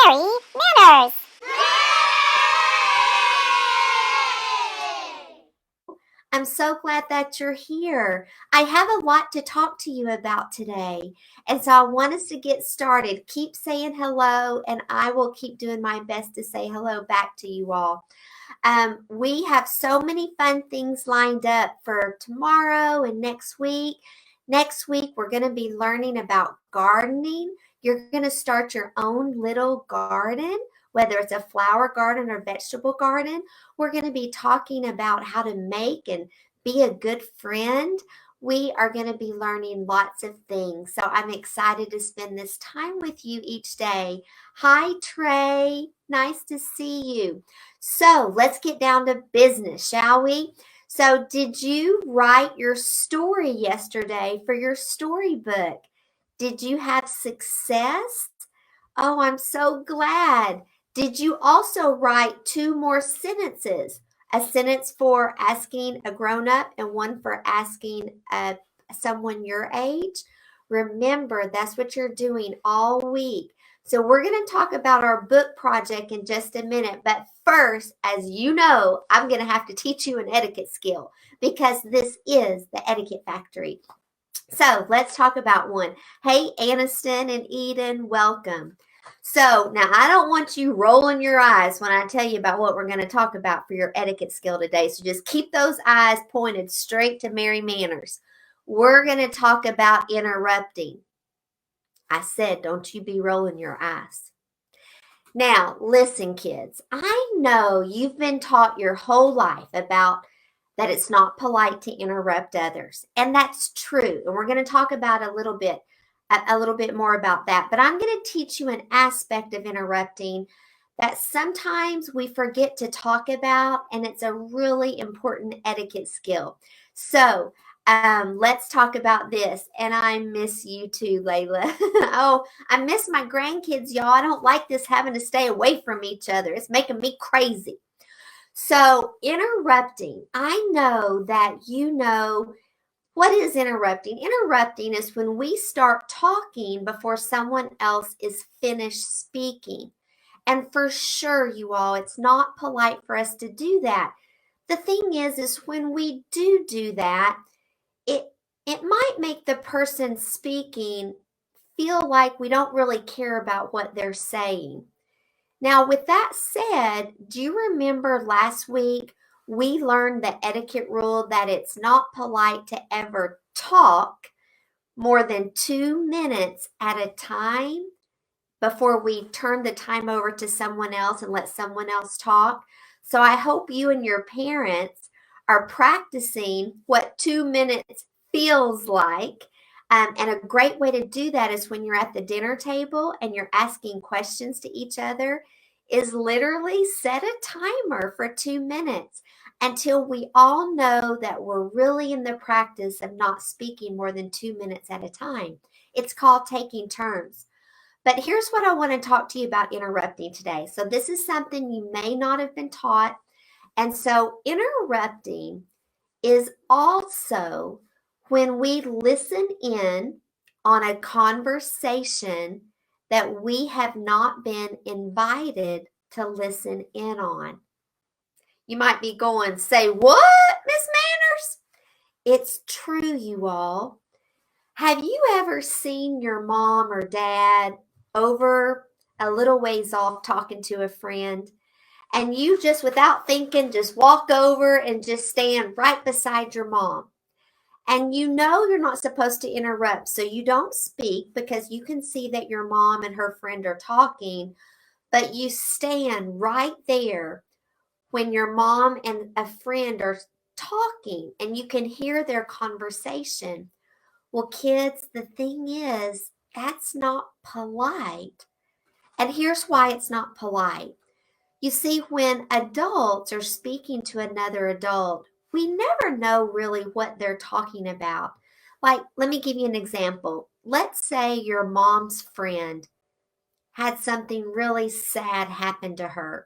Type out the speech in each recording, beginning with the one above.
Mary Manners. I'm so glad that you're here. I have a lot to talk to you about today. And so I want us to get started. Keep saying hello, and I will keep doing my best to say hello back to you all. We have so many fun things lined up for tomorrow and next week. Next week, we're going to be learning about gardening. You're going to start your own little garden, whether it's a flower garden or vegetable garden. We're going to be talking about how to make and be a good friend. We are going to be learning lots of things. So I'm excited to spend this time with you each day. Hi, Trey. Nice to see you. So let's get down to business, shall we? So, did you write your story yesterday for your storybook? Did you have success? Oh, I'm so glad. Did you also write 2 more sentences? A sentence for asking a grown up and one for asking someone your age? Remember, that's what you're doing all week. So, we're going to talk about our book project in just a minute. But first, as you know, I'm going to have to teach you an etiquette skill because this is the Etiquette Factory. So, let's talk about one. Hey, Aniston and Eden, welcome. So, now I don't want you rolling your eyes when I tell you about what we're going to talk about for your etiquette skill today. So, just keep those eyes pointed straight to Mary Manners. We're going to talk about interrupting. I said, don't you be rolling your eyes. Now, listen, kids, I know you've been taught your whole life about that it's not polite to interrupt others. And that's true. And we're going to talk about a little bit more about that. But I'm going to teach you an aspect of interrupting that sometimes we forget to talk about, and it's a really important etiquette skill. So, let's talk about this. And I miss you too, Layla. Oh, I miss my grandkids, y'all. I don't like this having to stay away from each other. It's making me crazy. So, interrupting. I know that you know what is interrupting. Interrupting is when we start talking before someone else is finished speaking. And for sure, you all, it's not polite for us to do that. The thing is when we do that, it it might make the person speaking feel like we don't really care about what they're saying. Now, with that said, do you remember last week we learned the etiquette rule that it's not polite to ever talk more than 2 minutes at a time before we turn the time over to someone else and let someone else talk? So I hope you and your parents are practicing what 2 minutes feels like. And a great way to do that is when you're at the dinner table and you're asking questions to each other, is literally set a timer for 2 minutes until we all know that we're really in the practice of not speaking more than 2 minutes at a time. It's called taking turns. But here's what I want to talk to you about interrupting today. So, this is something you may not have been taught. And so, interrupting is also when we listen in on a conversation that we have not been invited to listen in on. You might be going, say, what, Miss Manners? It's true, you all. Have you ever seen your mom or dad over a little ways off talking to a friend, and you just without thinking just walk over and just stand right beside your mom? And you know you're not supposed to interrupt, so you don't speak because you can see that your mom and her friend are talking, but you stand right there when your mom and a friend are talking and you can hear their conversation. Well, kids, the thing is, that's not polite. And here's why it's not polite. You see, when adults are speaking to another adult, we never know really what they're talking about. Like, let me give you an example. Let's say your mom's friend had something really sad happen to her,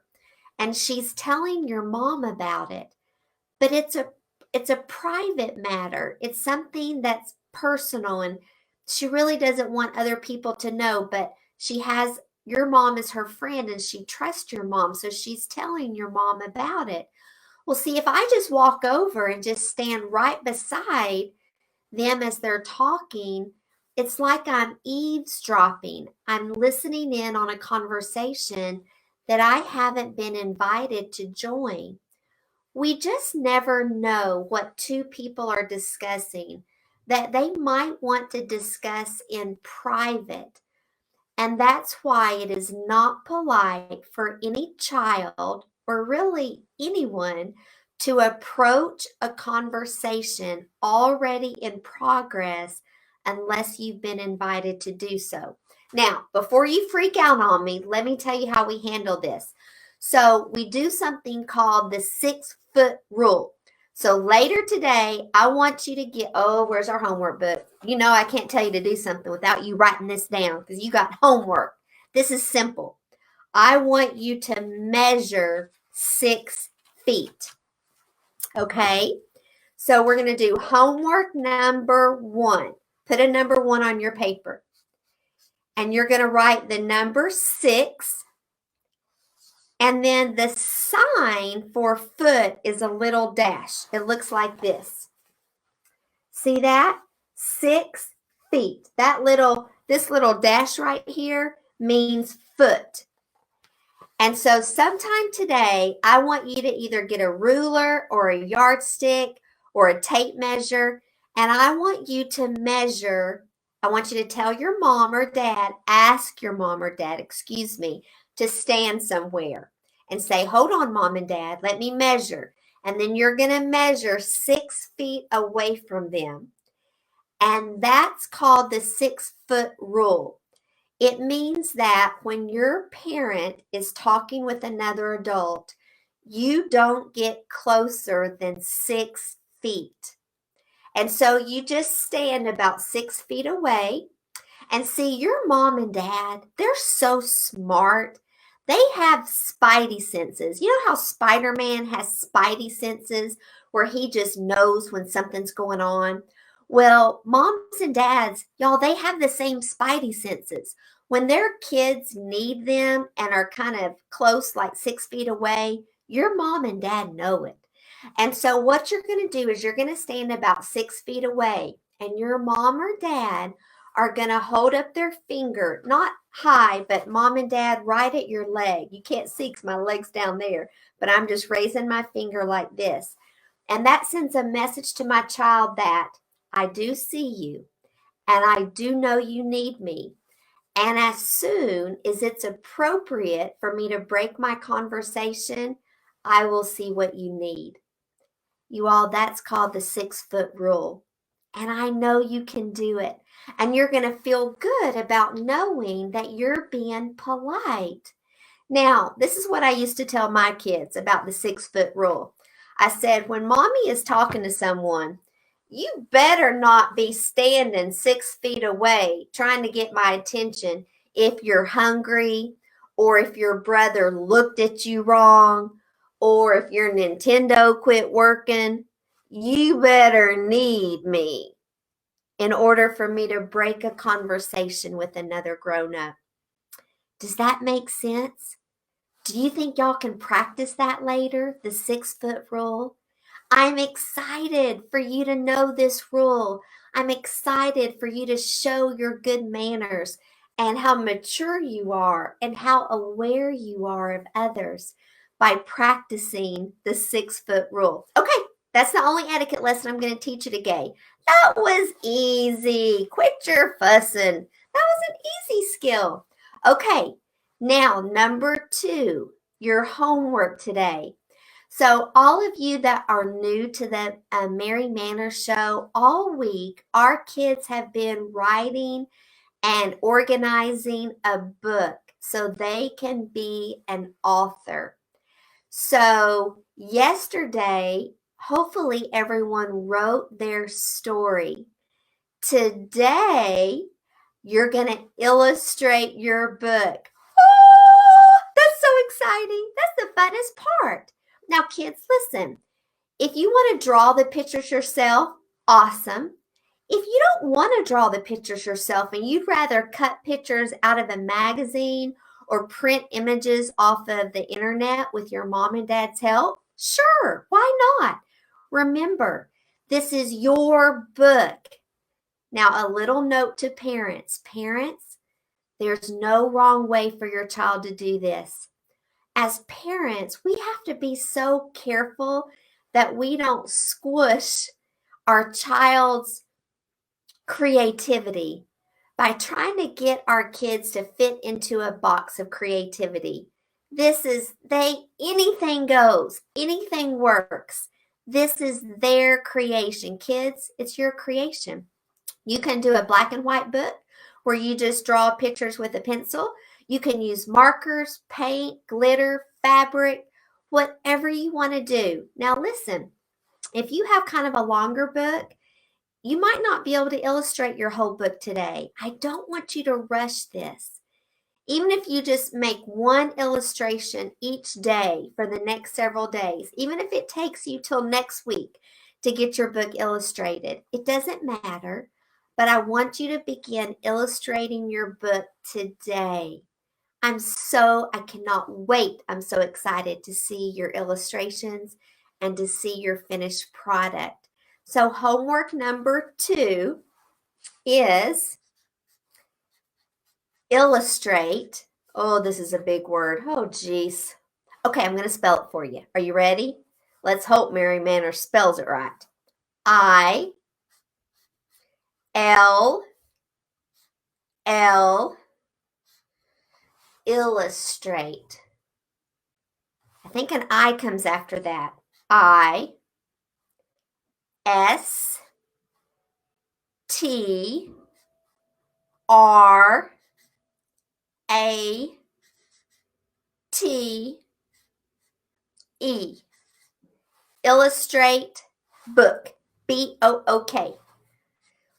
and she's telling your mom about it. But it's a private matter. It's something that's personal, and she really doesn't want other people to know, but she has your mom is her friend and she trusts your mom, so she's telling your mom about it. Well, see, if I just walk over and just stand right beside them as they're talking, it's like I'm eavesdropping. I'm listening in on a conversation that I haven't been invited to join. We just never know what two people are discussing that they might want to discuss in private. And that's why it is not polite for any child or really anyone to approach a conversation already in progress unless you've been invited to do so. Now, before you freak out on me, let me tell you how we handle this. So, we do something called the 6-foot rule. So later today, I want you to get, oh, where's our homework book? You know, I can't tell you to do something without you writing this down because you got homework. This is simple. I want you to measure 6 feet. Okay? So we're going to do homework number 1. Put a number 1 on your paper. And you're going to write the number 6. And then the sign for foot is a little dash. It looks like this. See that? 6 feet. This little dash right here means foot. And so sometime today, I want you to either get a ruler or a yardstick or a tape measure, and I want you to measure. I want you to tell your mom or dad, ask your mom or dad, excuse me, to stand somewhere and say, hold on, mom and dad, let me measure. And then you're going to measure 6 feet away from them. And that's called the 6-foot rule. It means that when your parent is talking with another adult, you don't get closer than 6 feet. And so you just stand about 6 feet away and see your mom and dad, they're so smart. They have spidey senses. You know how Spider-Man has spidey senses where he just knows when something's going on? Well, moms and dads, y'all, they have the same spidey senses. When their kids need them and are kind of close, like 6 feet away, your mom and dad know it. And so what you're going to do is you're going to stand about 6 feet away, and your mom or dad are going to hold up their finger, not high, but mom and dad right at your leg. You can't see because my leg's down there, but I'm just raising my finger like this. And that sends a message to my child that I do see you and I do know you need me. And as soon as it's appropriate for me to break my conversation, I will see what you need. You all, that's called the 6-foot rule. And I know you can do it. And you're going to feel good about knowing that you're being polite. Now, this is what I used to tell my kids about the 6-foot rule. I said, when mommy is talking to someone, you better not be standing 6 feet away trying to get my attention if you're hungry or if your brother looked at you wrong or if your Nintendo quit working. You better need me in order for me to break a conversation with another grown-up. Does that make sense? Do you think y'all can practice that later, the 6-foot rule? I'm excited for you to know this rule. I'm excited for you to show your good manners and how mature you are and how aware you are of others by practicing the 6-foot rule. Okay, that's the only etiquette lesson I'm going to teach you today. That was easy. Quit your fussing. That was an easy skill. Okay, now number 2, your homework today. So all of you that are new to the Mary Manners Show, all week, our kids have been writing and organizing a book so they can be an author. So yesterday, hopefully everyone wrote their story. Today, you're going to illustrate your book. Oh, that's so exciting. That's the funnest part. Now, kids, listen. If you want to draw the pictures yourself, awesome. If you don't want to draw the pictures yourself and you'd rather cut pictures out of a magazine or print images off of the internet with your mom and dad's help? Sure, why not? Remember, this is your book. Now, a little note to parents. Parents, there's no wrong way for your child to do this. As parents, we have to be so careful that we don't squish our child's creativity by trying to get our kids to fit into a box of creativity. Anything goes, anything works. This is their creation. Kids, it's your creation. You can do a black and white book where you just draw pictures with a pencil. You can use markers, paint, glitter, fabric, whatever you want to do. Now listen, if you have kind of a longer book, you might not be able to illustrate your whole book today. I don't want you to rush this. Even if you just make one illustration each day for the next several days, even if it takes you till next week to get your book illustrated, it doesn't matter. But I want you to begin illustrating your book today. I cannot wait. I'm so excited to see your illustrations and to see your finished product. So homework number 2 is illustrate. Oh, this is a big word. Oh, geez. Okay, I'm going to spell it for you. Are you ready? Let's hope Mary Manners spells it right. I-L-L illustrate. I think an I comes after that. I-S-T-R-A-T-E. Illustrate book. B-O-O-K.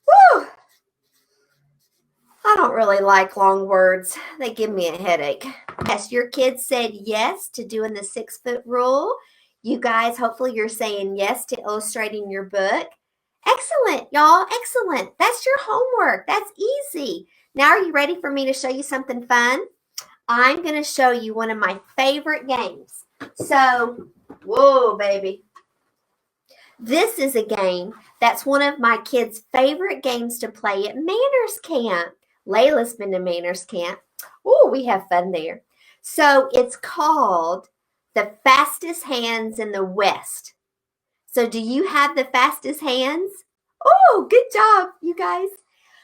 Woo! I don't really like long words. They give me a headache. Yes, your kids said yes to doing the 6-foot rule. You guys, hopefully you're saying yes to illustrating your book. Excellent, y'all. Excellent. That's your homework. That's easy. Now, are you ready for me to show you something fun? I'm going to show you one of my favorite games. So, whoa, baby. This is a game that's one of my kids' favorite games to play at Manners Camp. Layla's been to Manners Camp. Oh, we have fun there. So it's called The Fastest Hands in the West. So do you have the fastest hands? Oh, good job, you guys.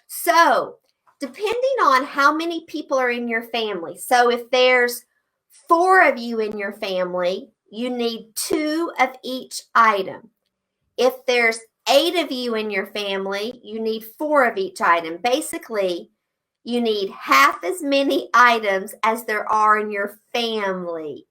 So depending on how many people are in your family, so if there's 4 of you in your family, you need 2 of each item. If there's 8 of you in your family, you need 4 of each item. Basically, you need half as many items as there are in your family.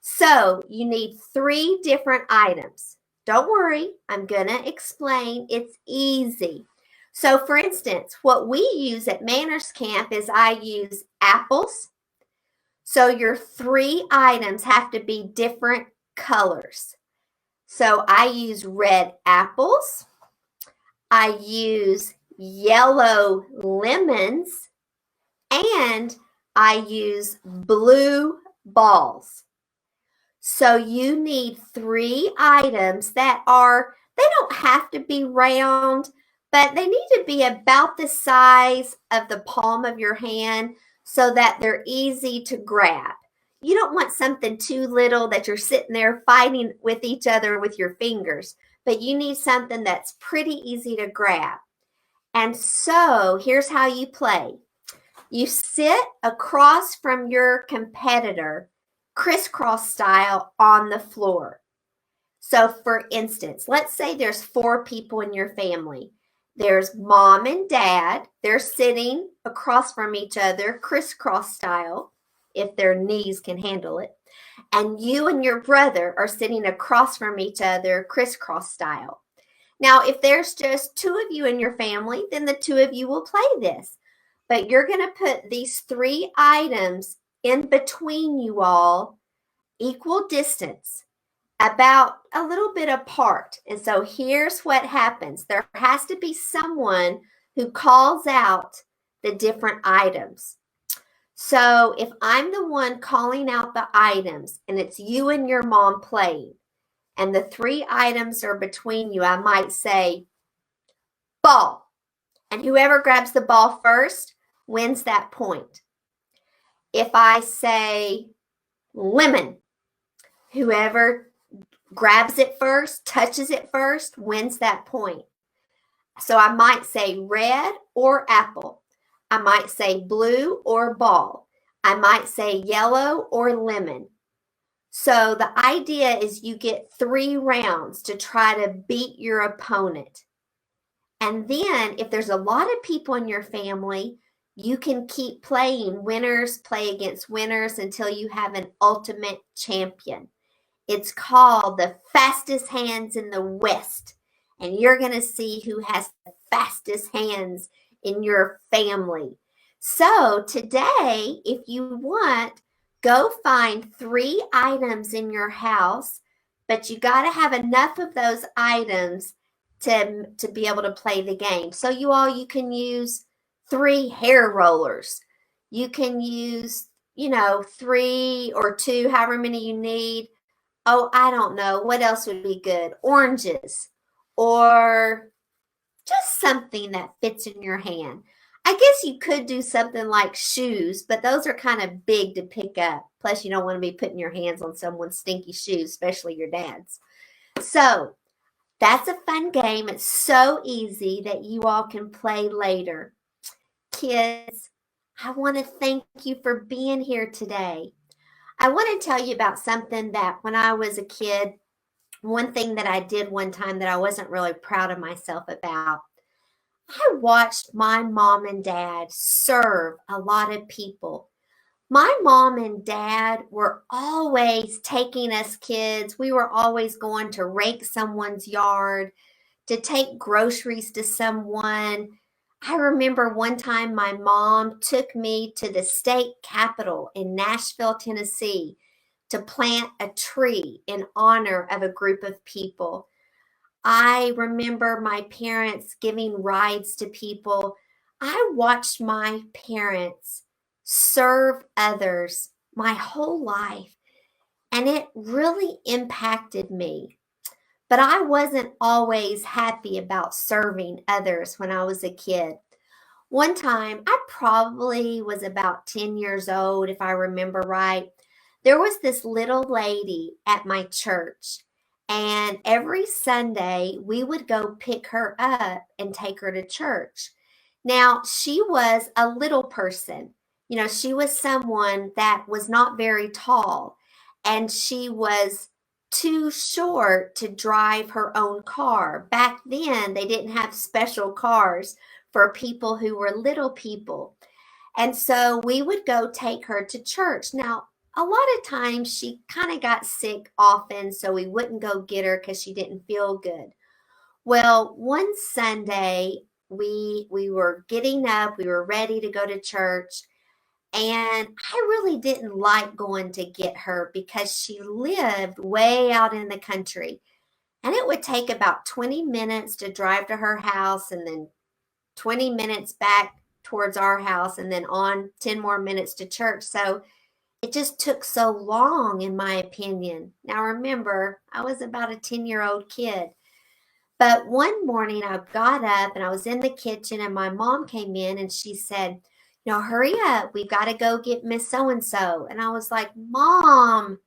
So you need 3 different items. Don't worry, I'm going to explain. It's easy. So for instance, what we use at Manners Camp is I use apples. So your 3 items have to be different colors. So I use red apples. I use yellow lemons. And I use blue balls. So you need 3 items they don't have to be round, but they need to be about the size of the palm of your hand so that they're easy to grab. You don't want something too little that you're sitting there fighting with each other with your fingers, but you need something that's pretty easy to grab. And so here's how you play. You sit across from your competitor, crisscross style, on the floor. So for instance, let's say there's 4 people in your family. There's mom and dad. They're sitting across from each other, crisscross style, if their knees can handle it. And you and your brother are sitting across from each other, crisscross style. Now, if there's just 2 of you in your family, then the 2 of you will play this. But you're going to put these 3 items in between you all, equal distance, about a little bit apart. And so here's what happens. There has to be someone who calls out the different items. So if I'm the one calling out the items and it's you and your mom playing, and the 3 items are between you, I might say ball. And whoever grabs the ball first wins that point. If I say lemon, whoever grabs it first, touches it first, wins that point. So I might say red or apple. I might say blue or ball. I might say yellow or lemon. So the idea is you get 3 rounds to try to beat your opponent. And then if there's a lot of people in your family, you can keep playing. Winners play against winners until you have an ultimate champion. It's called the fastest hands in the West. And you're going to see who has the fastest hands in your family. So today, if you want, go find 3 items in your house, but you got to have enough of those items to be able to play the game. So you can use 3 hair rollers. You can use, 3 or 2, however many you need. Oh, I don't know. What else would be good? Oranges or just something that fits in your hand. I guess you could do something like shoes, but those are kind of big to pick up. Plus, you don't want to be putting your hands on someone's stinky shoes, especially your dad's. So that's a fun game. It's so easy that you all can play later. Kids, I want to thank you for being here today. I want to tell you about something that when I was a kid, one thing that I did one time that I wasn't really proud of myself about. I watched my mom and dad serve a lot of people. My mom and dad were always taking us kids. We were always going to rake someone's yard, to take groceries to someone. I remember one time my mom took me to the state capitol in Nashville, Tennessee, to plant a tree in honor of a group of people. I remember my parents giving rides to people. I watched my parents serve others my whole life, and it really impacted me. But I wasn't always happy about serving others when I was a kid. One time, I probably was about 10 years old, if I remember right. There was this little lady at my church, and every Sunday we would go pick her up and take her to church. Now, she was a little person. She was someone that was not very tall, and she was too short to drive her own car. Back then, they didn't have special cars for people who were little people. And so we would go take her to church. Now, a lot of times she kind of got sick often, so we wouldn't go get her because she didn't feel good. Well, one Sunday we were getting up, we were ready to go to church, and I really didn't like going to get her because she lived way out in the country. And it would take about 20 minutes to drive to her house and then 20 minutes back towards our house and then on 10 more minutes to church. So it just took so long, in my opinion. Now, remember, I was about a 10-year-old kid. But one morning I got up and I was in the kitchen and my mom came in and she said, hurry up. We've got to go get Miss So-and-so. And I was like, Mom,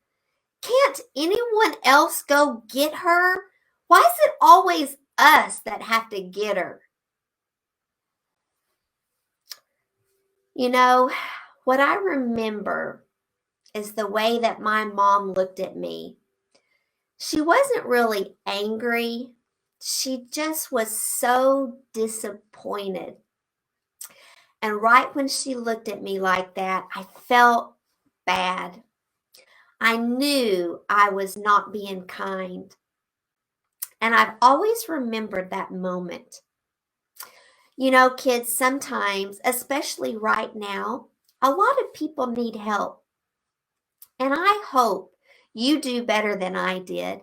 can't anyone else go get her? Why is it always us that have to get her? What I remember is the way that my mom looked at me. She wasn't really angry. She just was so disappointed. And right when she looked at me like that, I felt bad. I knew I was not being kind. And I've always remembered that moment. Kids, sometimes, especially right now, a lot of people need help. And I hope you do better than I did.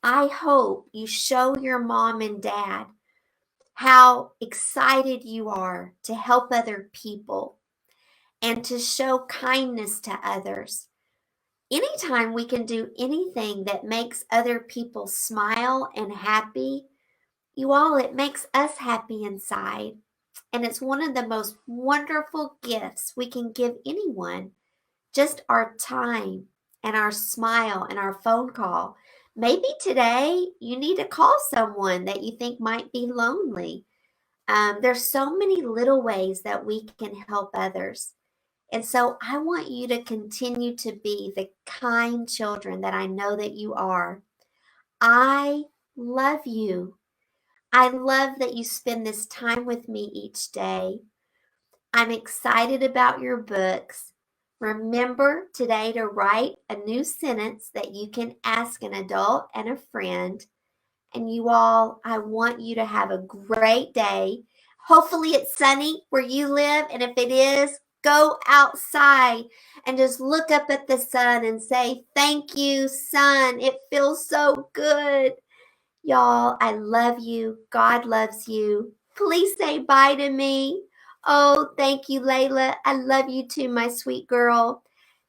I hope you show your mom and dad how excited you are to help other people. and to show kindness to others. Anytime we can do anything that makes other people smile and happy, you all, it makes us happy inside. And it's one of the most wonderful gifts we can give anyone. Just our time and our smile and our phone call. Maybe today you need to call someone that you think might be lonely. There's so many little ways that we can help others. And so I want you to continue to be the kind children that I know that you are. I love you. I love that you spend this time with me each day. I'm excited about your books. Remember today to write a new sentence that you can ask an adult and a friend. And you all, I want you to have a great day. Hopefully it's sunny where you live. And if it is, go outside and just look up at the sun and say, thank you, sun. It feels so good. Y'all, I love you. God loves you. Please say bye to me. Oh, thank you, Layla. I love you too, my sweet girl.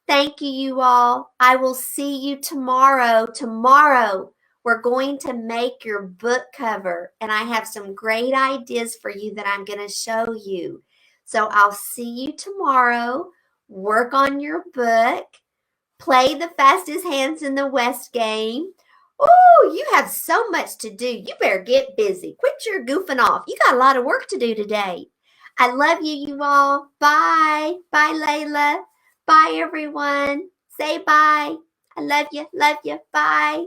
Thank you, you all. I will see you tomorrow. Tomorrow, we're going to make your book cover, and I have some great ideas for you that I'm going to show you. So I'll see you tomorrow. Work on your book. Play the fastest hands in the West game. Oh, you have so much to do. You better get busy. Quit your goofing off. You got a lot of work to do today. I love you, you all. Bye. Bye, Layla. Bye, everyone. Say bye. I love you. Love you. Bye.